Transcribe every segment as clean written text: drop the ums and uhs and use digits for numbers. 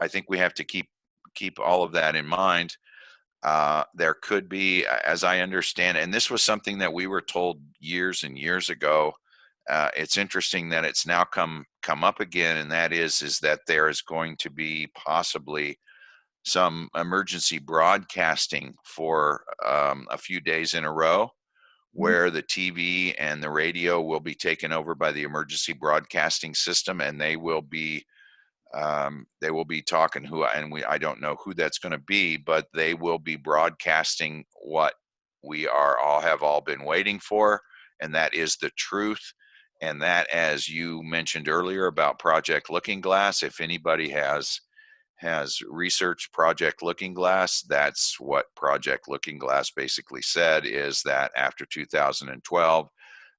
I think we have to keep all of that in mind. There could be, as I understand, and this was something that we were told years and years ago. It's interesting that it's now come up again, and that is that there is going to be possibly some emergency broadcasting for a few days in a row, where the TV and the radio will be taken over by the emergency broadcasting system, and they will be talking I don't know who that's going to be, but they will be broadcasting what we have all been waiting for, and that is the truth. And that, as you mentioned earlier about Project Looking Glass, if anybody has researched Project Looking Glass, that's what Project Looking Glass basically said, is that after 2012,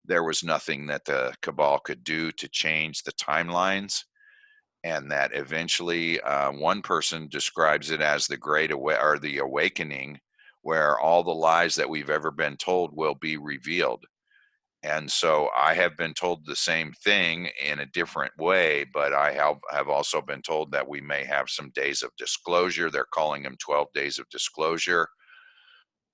there was nothing that the cabal could do to change the timelines, and that eventually one person describes it as the awakening, where all the lies that we've ever been told will be revealed. And so I have been told the same thing in a different way, but I have also been told that we may have some days of disclosure. They're calling them 12 days of disclosure,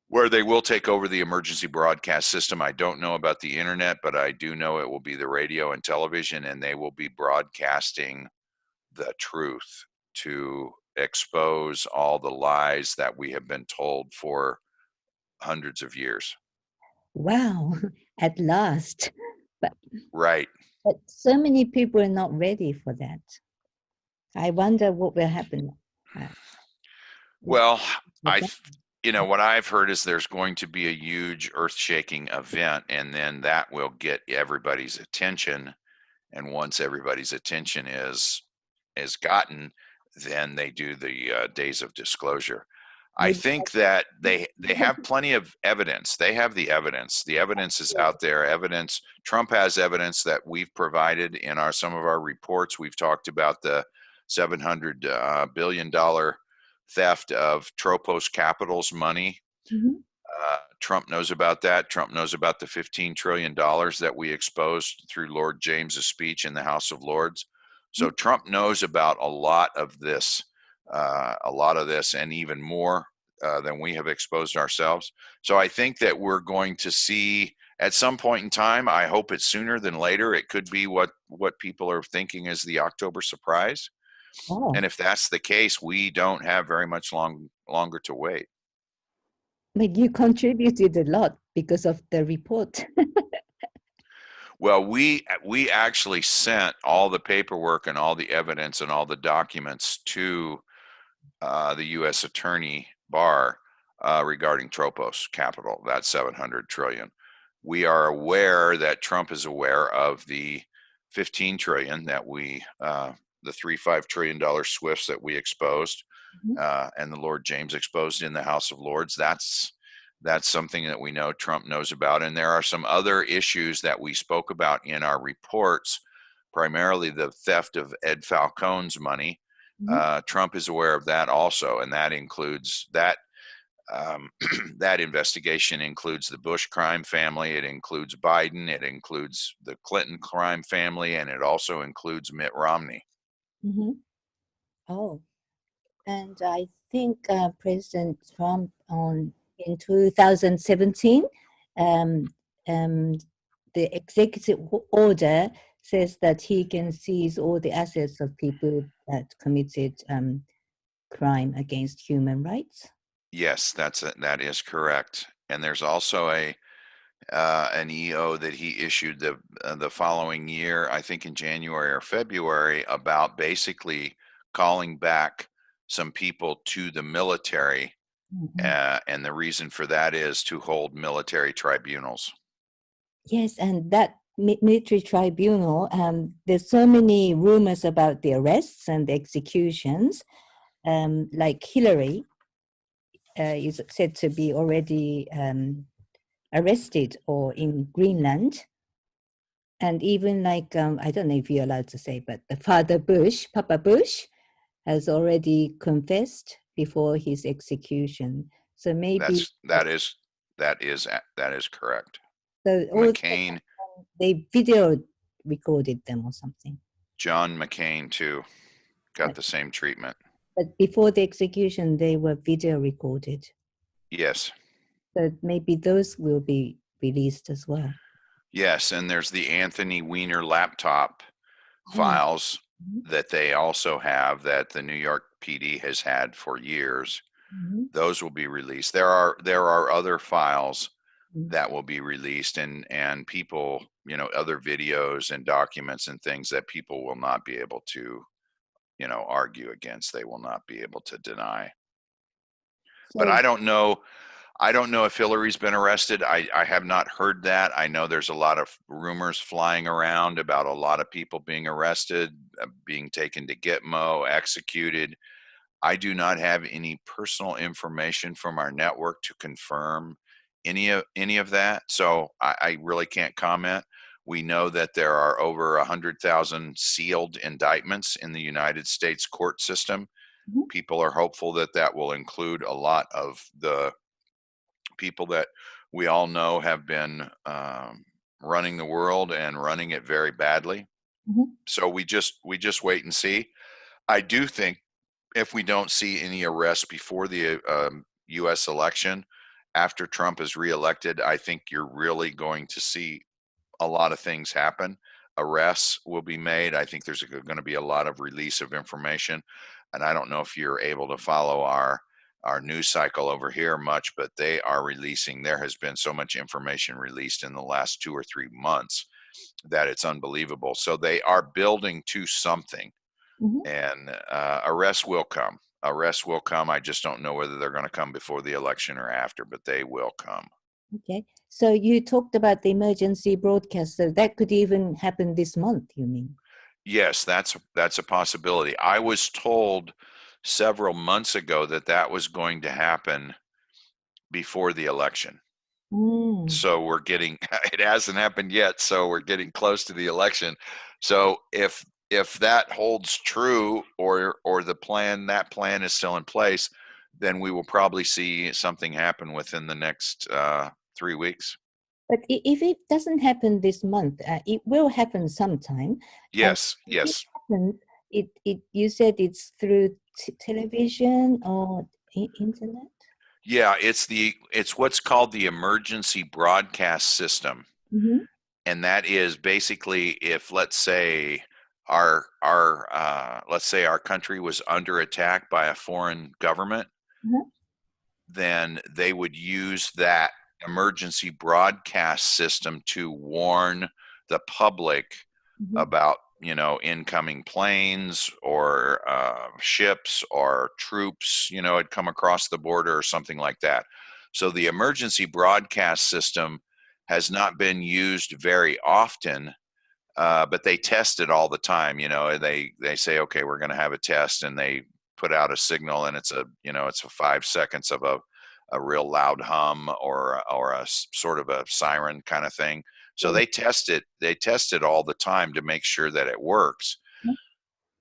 where they will take over the emergency broadcast system. I don't know about the internet, but I do know it will be the radio and television, and they will be broadcasting the truth to expose all the lies that we have been told for hundreds of years. Wow, at last. But so many people are not ready for that. I wonder what will happen. Well, what I've heard is there's going to be a huge earth-shaking event, and then that will get everybody's attention. And once everybody's attention is gotten, then they do the days of disclosure. I think that they have plenty of evidence. They have the evidence. The evidence is out there. Trump has evidence that we've provided in some of our reports. We've talked about the $700 billion theft of Tropos Capital's money. Trump knows about that. Trump knows about the $15 trillion that we exposed through Lord James's speech in the House of Lords. So Trump knows about a lot of this, and even more than we have exposed ourselves. So I think that we're going to see at some point in time, I hope it's sooner than later, it could be what people are thinking is the October surprise. Oh. And if that's the case, we don't have very much longer to wait. But you contributed a lot because of the report. Well, we actually sent all the paperwork and all the evidence and all the documents to the U.S. Attorney Barr regarding Tropos Capital, that $700 trillion. We are aware that Trump is aware of the $15 trillion that the $3.5 trillion SWIFTs that we exposed, and the Lord James exposed in the House of Lords. That's something that we know Trump knows about. And there are some other issues that we spoke about in our reports, primarily the theft of Ed Falcone's money. Trump is aware of that also, and that includes that investigation includes the Bush crime family, it includes Biden, it includes the Clinton crime family, and it also includes Mitt Romney. Oh, and I think President Trump in 2017, the executive order says that he can seize all the assets of people that committed crime against human rights. Yes, that is correct. And there's also an EO that he issued the following year, I think in January or February, about basically calling back some people to the military. And the reason for that is to hold military tribunals. Yes, and that military tribunal, there's so many rumors about the arrests and the executions, like Hillary is said to be already arrested or in Greenland. And even like, I don't know if you're allowed to say, but the father Bush, Papa Bush, has already confessed before his execution. So maybe that is correct. So McCain, they video recorded them or something. John McCain too got the same treatment. But before the execution, they were video recorded. Yes. So maybe those will be released as well. Yes, and there's the Anthony Weiner laptop files that they also have that the New York PD has had for years. Those will be released. There are other files that will be released, and people, other videos and documents and things that people will not be able to, argue against. They will not be able to deny. But I don't know if Hillary's been arrested. I have not heard that. I know there's a lot of rumors flying around about a lot of people being arrested, being taken to Gitmo, executed. I do not have any personal information from our network to confirm any of that, so I really can't comment. We know that there are over 100,000 sealed indictments in the United States court system. People are hopeful that will include a lot of the people that we all know have been running the world and running it very badly. So we just wait and see. I do think if we don't see any arrests before the U.S. election, after Trump is reelected, I think you're really going to see a lot of things happen. Arrests will be made. I think there's going to be a lot of release of information. And I don't know if you're able to follow our news cycle over here much, but they are releasing. There has been so much information released in the last 2 or 3 months that it's unbelievable. So they are building to something. And arrests will come. Arrests will come. I just don't know whether they're going to come before the election or after, but they will come. Okay. So you talked about the emergency broadcast. So that could even happen this month, you mean? Yes, that's a possibility. I was told several months ago that was going to happen before the election. So we're getting, it hasn't happened yet, so we're getting close to the election. So if that holds true, or that plan is still in place, then we will probably see something happen within the next 3 weeks. But if it doesn't happen this month, it will happen sometime. Yes, and yes. You said it's through television or internet? Yeah, it's what's called the Emergency Broadcast System. And that is basically, if let's say our country was under attack by a foreign government, then they would use that emergency broadcast system to warn the public about incoming planes or ships or troops had come across the border or something like that. So the emergency broadcast system has not been used very often, but they test it all the time. They say, okay, we're going to have a test, and they put out a signal, and it's a 5 seconds of a real loud hum or a sort of a siren kind of thing. So they test it all the time to make sure that it works.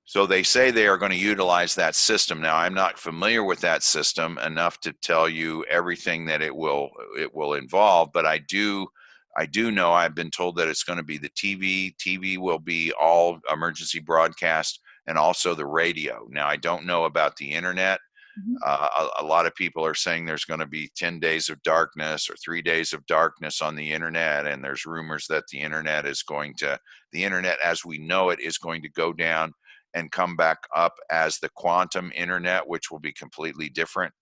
So they say they are going to utilize that system. Now, I'm not familiar with that system enough to tell you everything that it will involve, but I do know, I've been told that it's going to be the TV. TV will be all emergency broadcast, and also the radio. Now, I don't know about the internet. A lot of people are saying there's going to be 10 days of darkness or 3 days of darkness on the internet, and there's rumors that the internet as we know it is going to go down and come back up as the quantum internet, which will be completely different.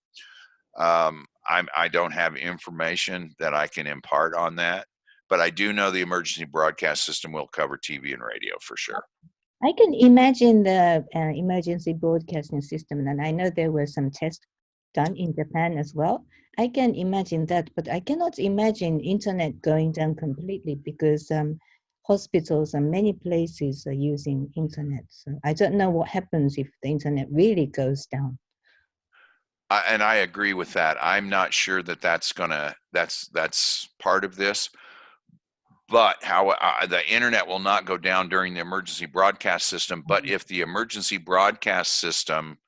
I don't have information that I can impart on that, but I do know the emergency broadcast system will cover TV and radio for sure. I can imagine the emergency broadcasting system, and I know there were some tests done in Japan as well. I can imagine that, but I cannot imagine internet going down completely, because hospitals and many places are using internet. So I don't know what happens if the internet really goes down. And I agree with that. I'm not sure that's part of this. But how the internet will not go down during the emergency broadcast system. But if the emergency broadcast system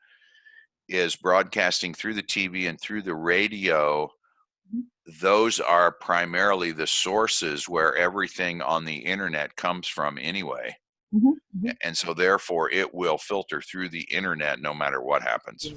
is broadcasting through the TV and through the radio, those are primarily the sources where everything on the internet comes from anyway. And so therefore it will filter through the internet no matter what happens.